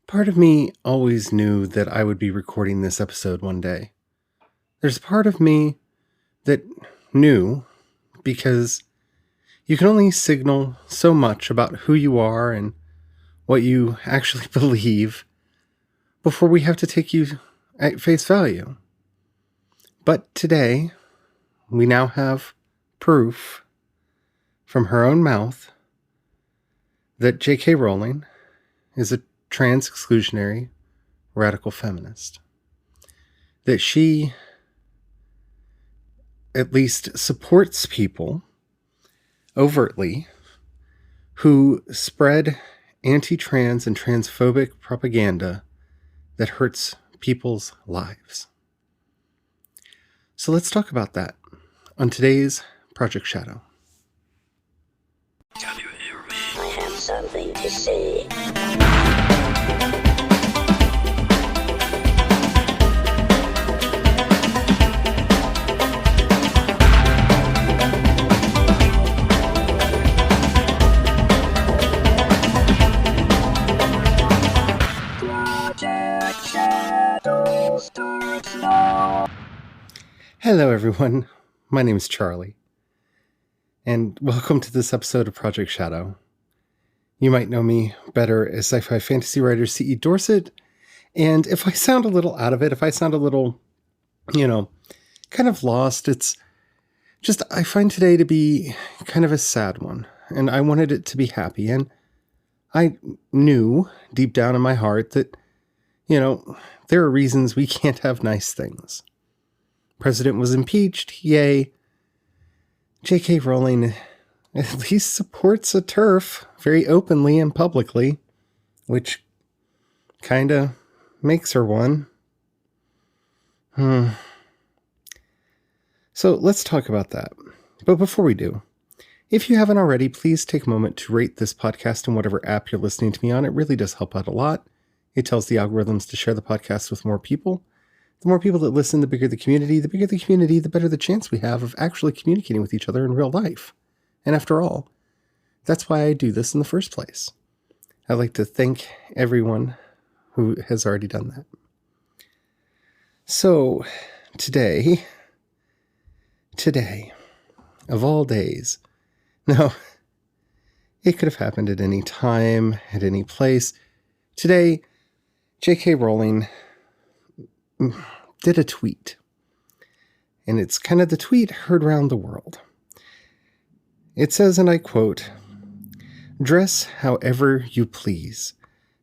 Part of me always knew that I would be recording this episode one day. There's a part of me that knew because you can only signal so much about who you are and what you actually believe before we have to take you at face value. But today, we now have proof from her own mouth that J.K. Rowling is a trans-exclusionary radical feminist. That she at least supports people overtly who spread anti-trans and transphobic propaganda that hurts people's lives. So let's talk about that on today's Project Shadow. Can you hear me? I have something to say. Project Shadow starts now. Hello everyone, my name is Charlie, and welcome to this episode of Project Shadow. You might know me better as sci-fi fantasy writer C.E. Dorset, and if I sound a little out of it, if I sound a little, kind of lost, it's just I find today to be kind of a sad one, and I wanted it to be happy, and I knew deep down in my heart that, there are reasons we can't have nice things. President was impeached, yay. J.K. Rowling at least supports a TERF very openly and publicly, which kind of makes her one. So let's talk about that. But before we do, if you haven't already, please take a moment to rate this podcast in whatever app you're listening to me on. It really does help out a lot. It tells the algorithms to share the podcast with more people. The more people that listen, the bigger the community. The bigger the community, the better the chance we have of actually communicating with each other in real life. And after all, that's why I do this in the first place. I'd like to thank everyone who has already done that. So, today, of all days, no, it could have happened at any time, at any place. Today, J.K. Rowling did a tweet. And it's kind of the tweet heard around the world. It says, and I quote, "Dress however you please.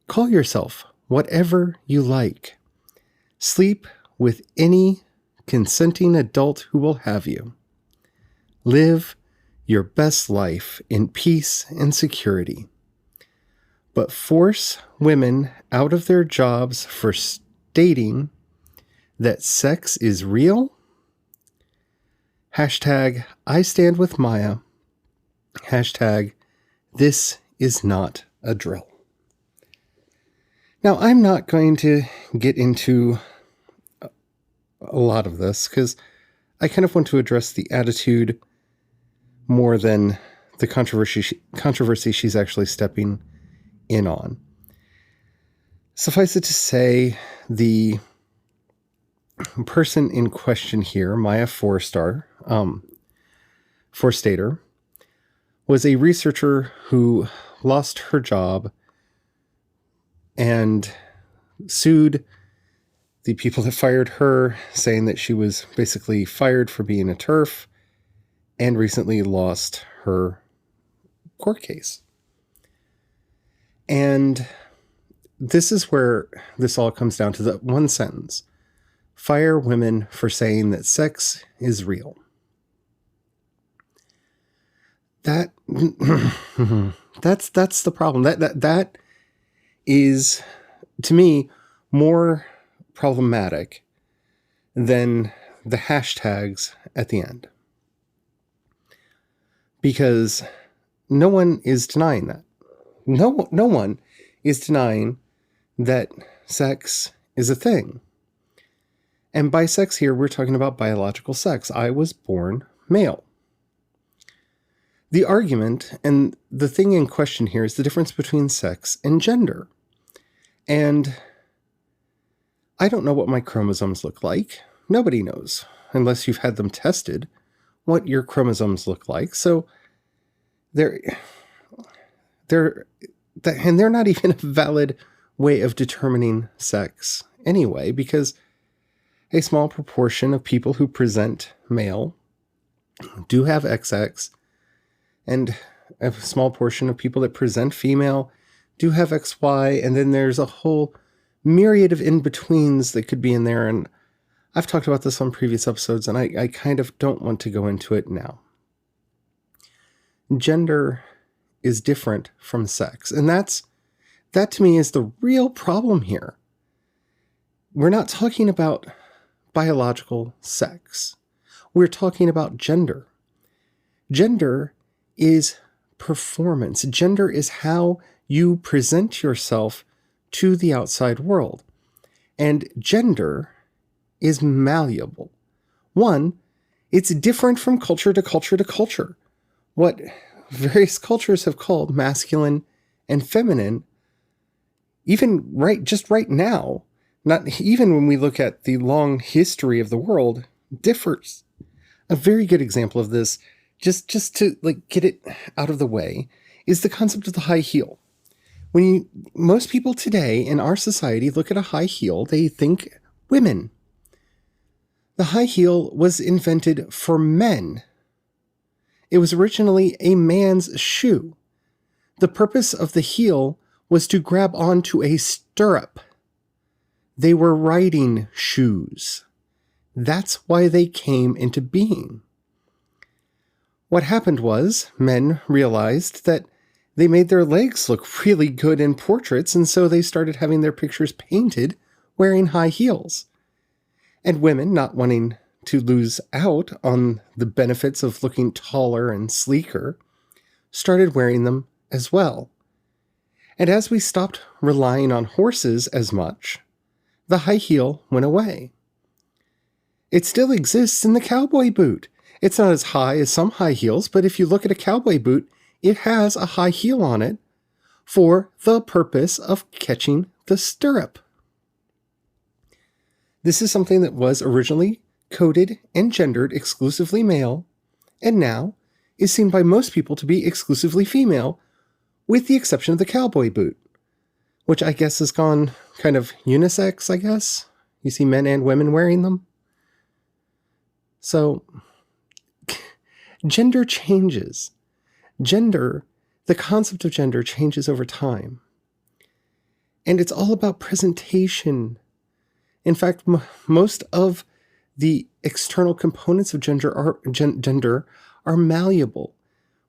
Call yourself whatever you like. Sleep with any consenting adult who will have you. Live your best life in peace and security. But force women out of their jobs for stating that sex is real? Hashtag I stand with Maya. Hashtag this is not a drill." Now, I'm not going to get into a lot of this because I kind of want to address the attitude more than the controversy she's actually stepping in on. Suffice it to say, the person in question here, Maya Forstater, was a researcher who lost her job and sued the people that fired her, saying that she was basically fired for being a TERF, and recently lost her court case. And this is where this all comes down to the one sentence: fire women for saying that sex is real. That's the problem. That is, to me, more problematic than the hashtags at the end. Because no one is denying that. No one is denying that sex is a thing. And by sex here, we're talking about biological sex. I was born male. The argument and the thing in question here is the difference between sex and gender. And I don't know what my chromosomes look like. Nobody knows, unless you've had them tested, what your chromosomes look like. So they're and they're not even a valid way of determining sex anyway, because a small proportion of people who present male do have XX, and a small portion of people that present female do have XY, and then there's a whole myriad of in-betweens that could be in there, and I've talked about this on previous episodes, and I kind of don't want to go into it now. Gender is different from sex, and that to me is the real problem here. We're not talking about biological sex. We're talking about gender. Gender is performance. Gender is how you present yourself to the outside world. And gender is malleable. One, it's different from culture to culture to culture. What various cultures have called masculine and feminine, even right now, not even when we look at the long history of the world, differs. A very good example of this, just to get it out of the way, is the concept of the high heel. Most people today in our society look at a high heel, they think women. The high heel was invented for men. It was originally a man's shoe. The purpose of the heel was to grab onto a stirrup. They were riding shoes. That's why they came into being. What happened was men realized that they made their legs look really good in portraits, and so they started having their pictures painted wearing high heels. And women, not wanting to lose out on the benefits of looking taller and sleeker, started wearing them as well. And as we stopped relying on horses as much, the high heel went away. It still exists in the cowboy boot. It's not as high as some high heels, but if you look at a cowboy boot, it has a high heel on it for the purpose of catching the stirrup. This is something that was originally coded and gendered exclusively male, and now is seen by most people to be exclusively female, with the exception of the cowboy boot, which I guess has gone kind of unisex, I guess. You see men and women wearing them. So, gender changes. The concept of gender changes over time. And it's all about presentation. In fact, most of the external components of gender are malleable.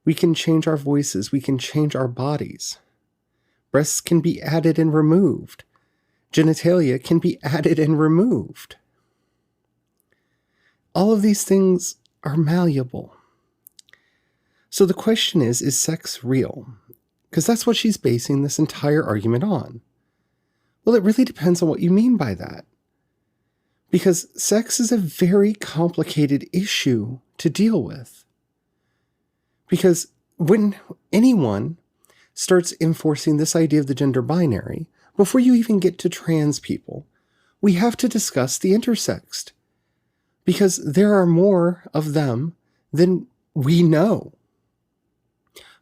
We can change our voices. We can change our bodies. Breasts can be added and removed. Genitalia can be added and removed. All of these things are malleable. So the question is sex real? Because that's what she's basing this entire argument on. Well, it really depends on what you mean by that. Because sex is a very complicated issue to deal with. Because when anyone starts enforcing this idea of the gender binary, before you even get to trans people, we have to discuss the intersexed. Because there are more of them than we know.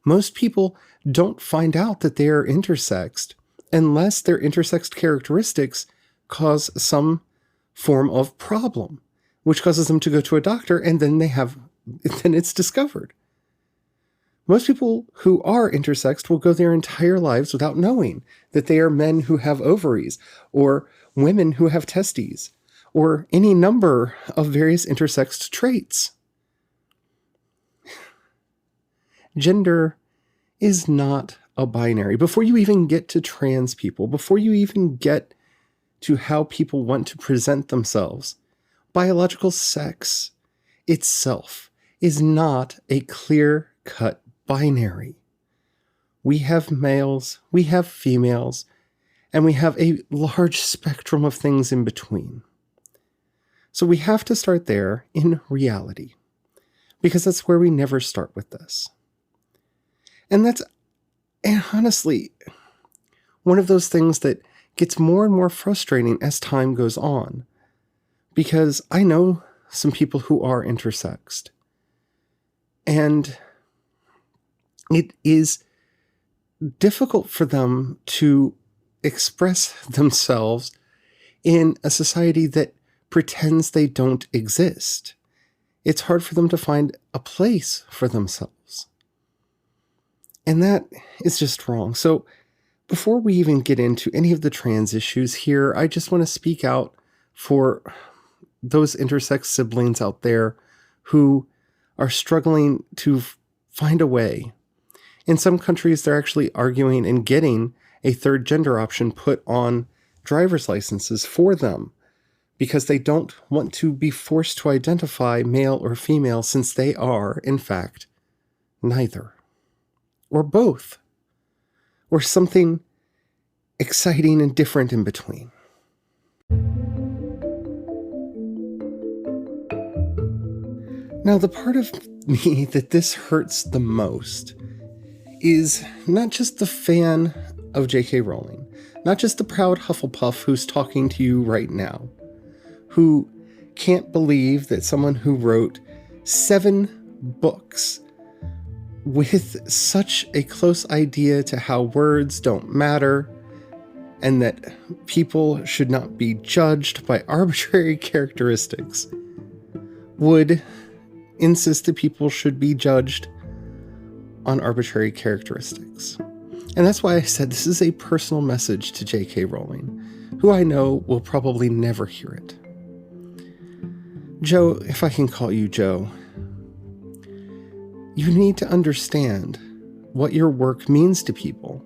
Most people don't find out that they are intersexed unless their intersexed characteristics cause some form of problem, which causes them to go to a doctor, and then it's discovered. Most people who are intersexed will go their entire lives without knowing that they are men who have ovaries, or women who have testes, or any number of various intersexed traits. Gender is not a binary. Before you even get to trans people, before you even get to how people want to present themselves, biological sex itself is not a clear-cut binary. We have males, we have females, and we have a large spectrum of things in between. So we have to start there in reality, because that's where we never start with this. And that's honestly one of those things that gets more and more frustrating as time goes on, because I know some people who are intersexed, and it is difficult for them to express themselves in a society that pretends they don't exist. It's hard for them to find a place for themselves. And that is just wrong. So before we even get into any of the trans issues here, I just want to speak out for those intersex siblings out there who are struggling to find a way. In some countries, they're actually arguing and getting a third gender option put on driver's licenses for them because they don't want to be forced to identify male or female, since they are, in fact, neither. Or both. Or something exciting and different in between. Now, the part of me that this hurts the most is not just the fan of J.K. Rowling, not just the proud Hufflepuff who's talking to you right now, who can't believe that someone who wrote 7 books with such a close idea to how words don't matter and that people should not be judged by arbitrary characteristics would insist that people should be judged on arbitrary characteristics. And that's why I said this is a personal message to J.K. Rowling, who I know will probably never hear it. Joe, if I can call you Joe, you need to understand what your work means to people.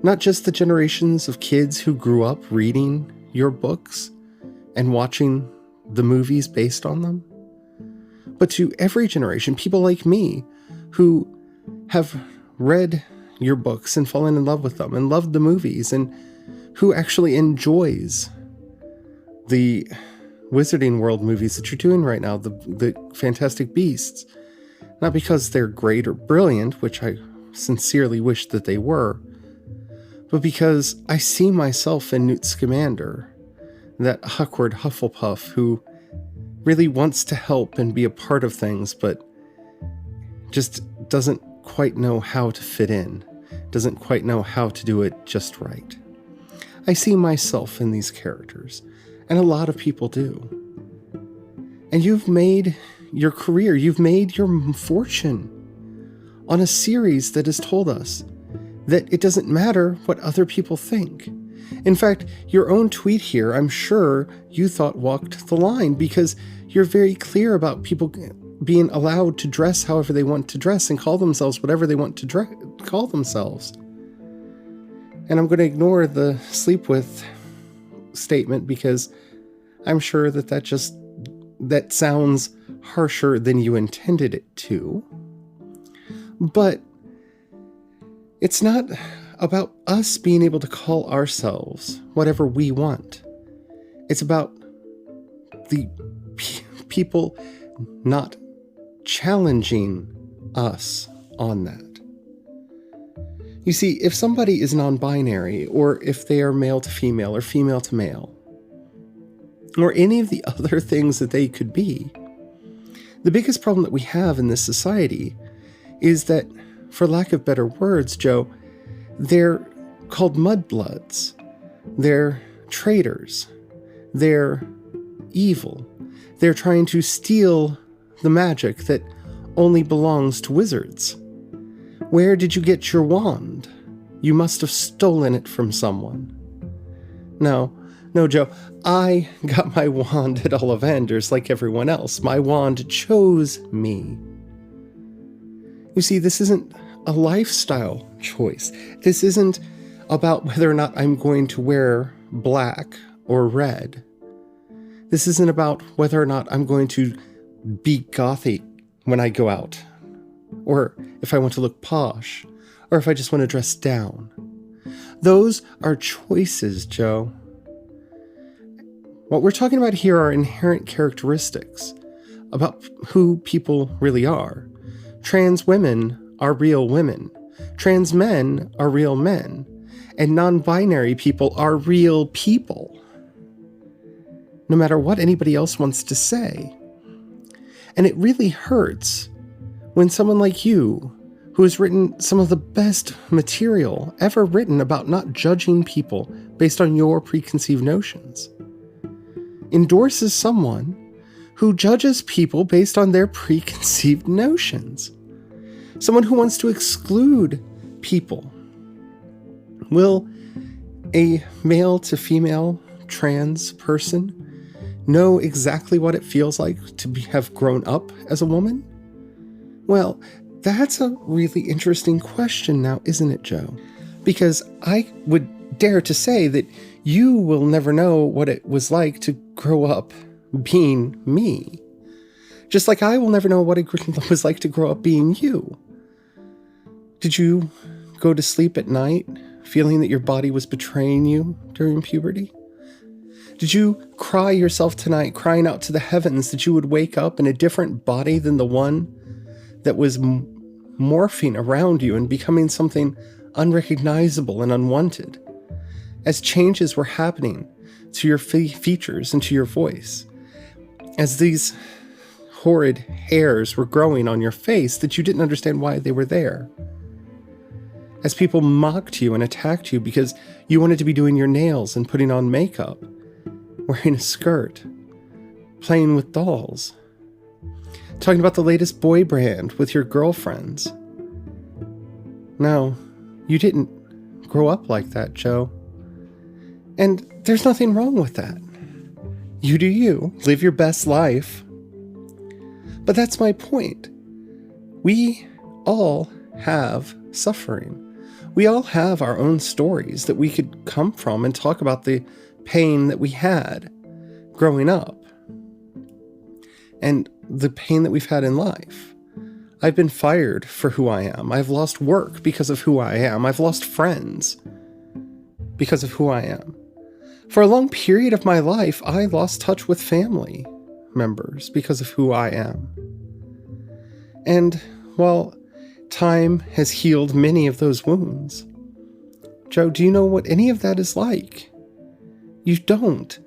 Not just the generations of kids who grew up reading your books and watching the movies based on them, but to every generation, people like me who have read your books and fallen in love with them and loved the movies, and who actually enjoys the Wizarding World movies that you're doing right now, the Fantastic Beasts. Not because they're great or brilliant, which I sincerely wish that they were, but because I see myself in Newt Scamander, that awkward Hufflepuff who really wants to help and be a part of things, but just doesn't quite know how to fit in, doesn't quite know how to do it just right. I see myself in these characters, and a lot of people do. And you've made your career, you've made your fortune on a series that has told us that it doesn't matter what other people think. In fact, your own tweet here, I'm sure you thought walked the line, because you're very clear about people being allowed to dress however they want to dress and call themselves whatever they want to call themselves. And I'm going to ignore the sleep with statement, because I'm sure that sounds harsher than you intended it to. But it's not about us being able to call ourselves whatever we want. It's about the people not challenging us on that. You see, if somebody is non-binary, or if they are male to female or female to male, or any of the other things that they could be, the biggest problem that we have in this society is that, for lack of better words, Joe, they're called mudbloods. They're traitors. They're evil. They're trying to steal the magic that only belongs to wizards. Where did you get your wand? You must have stolen it from someone. No, Joe, I got my wand at Ollivanders like everyone else. My wand chose me. You see, this isn't a lifestyle choice. This isn't about whether or not I'm going to wear black or red. This isn't about whether or not I'm going to be gothic when I go out, or if I want to look posh, or if I just want to dress down. Those are choices, Joe. What we're talking about here are inherent characteristics about who people really are. Trans women are real women. Trans men are real men. and non-binary people are real people, no matter what anybody else wants to say. And it really hurts when someone like you, who has written some of the best material ever written about not judging people based on your preconceived notions, endorses someone who judges people based on their preconceived notions. Someone who wants to exclude people. Will a male to female trans person know exactly what it feels like to have grown up as a woman? Well, that's a really interesting question now, isn't it, Joe? Because I would dare to say that you will never know what it was like to grow up being me. Just like I will never know what it was like to grow up being you. Did you go to sleep at night feeling that your body was betraying you during puberty? Did you cry yourself tonight, crying out to the heavens that you would wake up in a different body than the one that was morphing around you and becoming something unrecognizable and unwanted, as changes were happening to your features and to your voice, as these horrid hairs were growing on your face that you didn't understand why they were there, as people mocked you and attacked you because you wanted to be doing your nails and putting on makeup, wearing a skirt, playing with dolls, talking about the latest boy band with your girlfriends. No, you didn't grow up like that, Joe. And there's nothing wrong with that. You do you. Live your best life. But that's my point. We all have suffering. We all have our own stories that we could come from and talk about the pain that we had growing up and the pain that we've had in life. I've been fired for who I am. I've lost work because of who I am. I've lost friends because of who I am. For a long period of my life, I lost touch with family members because of who I am. And while time has healed many of those wounds, Joe, do you know what any of that is like? You don't.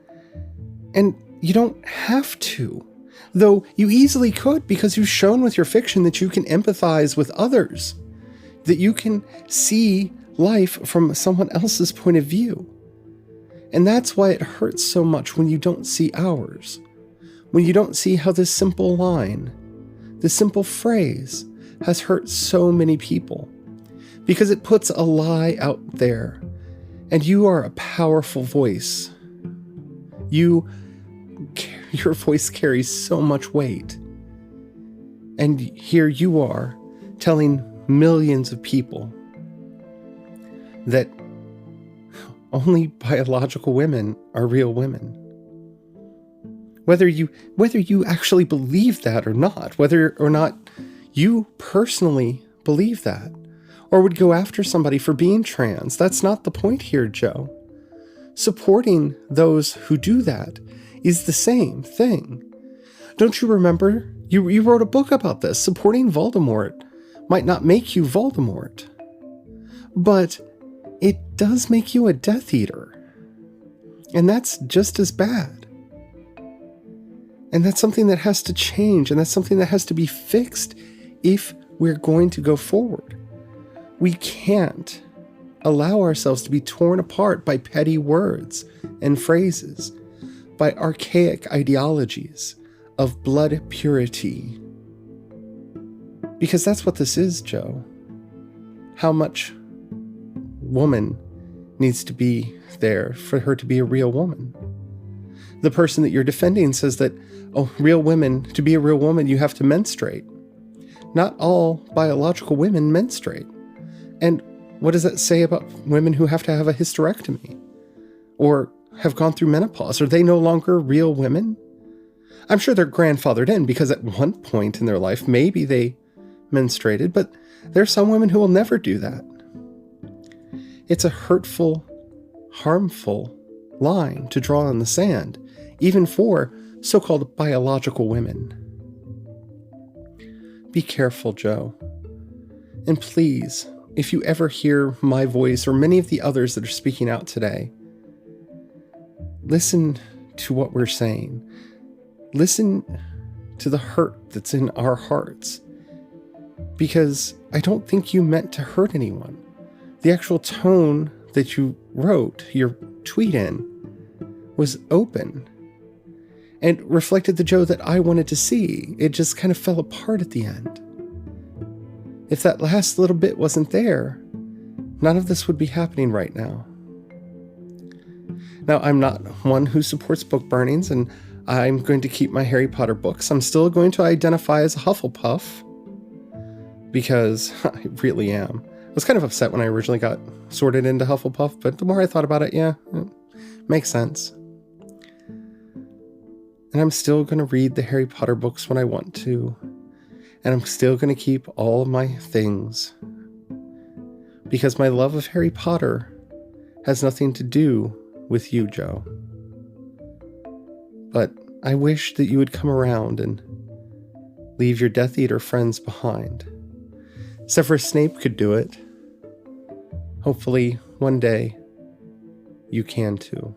And you don't have to. Though you easily could, because you've shown with your fiction that you can empathize with others, that you can see life from someone else's point of view. And that's why it hurts so much when you don't see ours. When you don't see how this simple line, this simple phrase, has hurt so many people. Because it puts a lie out there. And you are a powerful voice. Your voice carries so much weight. And here you are telling millions of people that only biological women are real women. Whether you actually believe that or not, whether or not you personally believe that, or would go after somebody for being trans, that's not the point here, Joe. Supporting those who do that is the same thing. Don't you remember? You wrote a book about this. Supporting Voldemort might not make you Voldemort, but it does make you a Death Eater. And that's just as bad. And that's something that has to change, and that's something that has to be fixed if we're going to go forward. We can't allow ourselves to be torn apart by petty words and phrases, by archaic ideologies of blood purity. Because that's what this is, Joe. How much woman needs to be there for her to be a real woman. The person that you're defending says that, oh, real women, to be a real woman, you have to menstruate. Not all biological women menstruate. And what does that say about women who have to have a hysterectomy? Or have gone through menopause? Are they no longer real women? I'm sure they're grandfathered in because at one point in their life, maybe they menstruated, but there are some women who will never do that. It's a hurtful, harmful line to draw in the sand, even for so-called biological women. Be careful, Joe. And please, if you ever hear my voice or many of the others that are speaking out today, listen to what we're saying. Listen to the hurt that's in our hearts. Because I don't think you meant to hurt anyone. The actual tone that you wrote your tweet in was open and reflected the Joe that I wanted to see. It just kind of fell apart at the end. If that last little bit wasn't there, none of this would be happening right now. Now, I'm not one who supports book burnings, and I'm going to keep my Harry Potter books. I'm still going to identify as a Hufflepuff, because I really am. I was kind of upset when I originally got sorted into Hufflepuff, but the more I thought about it, it makes sense. And I'm still going to read the Harry Potter books when I want to. And I'm still going to keep all of my things. Because my love of Harry Potter has nothing to do with you, Joe. But I wish that you would come around and leave your Death Eater friends behind. Severus Snape could do it. Hopefully, one day, you can too.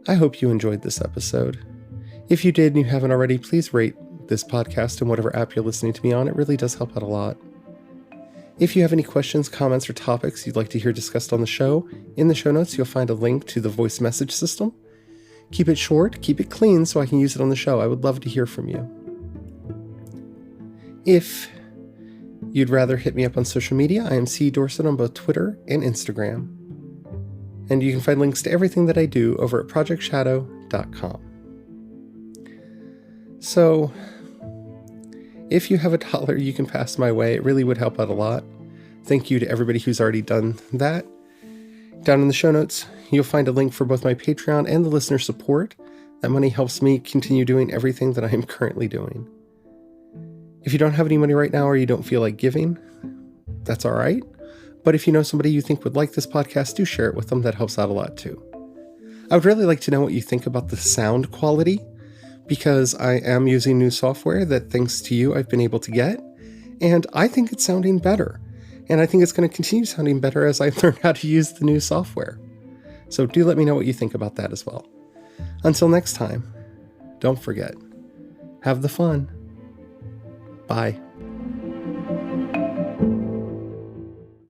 I hope you enjoyed this episode. If you did and you haven't already, please rate this podcast in whatever app you're listening to me on. It really does help out a lot. If you have any questions, comments, or topics you'd like to hear discussed on the show, in the show notes you'll find a link to the voice message system. Keep it short, keep it clean so I can use it on the show. I would love to hear from you. If you'd rather hit me up on social media, I am C. Dorset on both Twitter and Instagram. And you can find links to everything that I do over at projectshadow.com. So, if you have $1 you can pass my way, it really would help out a lot. Thank you to everybody who's already done that. Down in the show notes, you'll find a link for both my Patreon and the listener support. That money helps me continue doing everything that I am currently doing. If you don't have any money right now or you don't feel like giving, that's all right. But if you know somebody you think would like this podcast, do share it with them. That helps out a lot too. I would really like to know what you think about the sound quality, because I am using new software that, thanks to you, I've been able to get. And I think it's sounding better. And I think it's going to continue sounding better as I learn how to use the new software. So do let me know what you think about that as well. Until next time, don't forget, have the fun. Bye.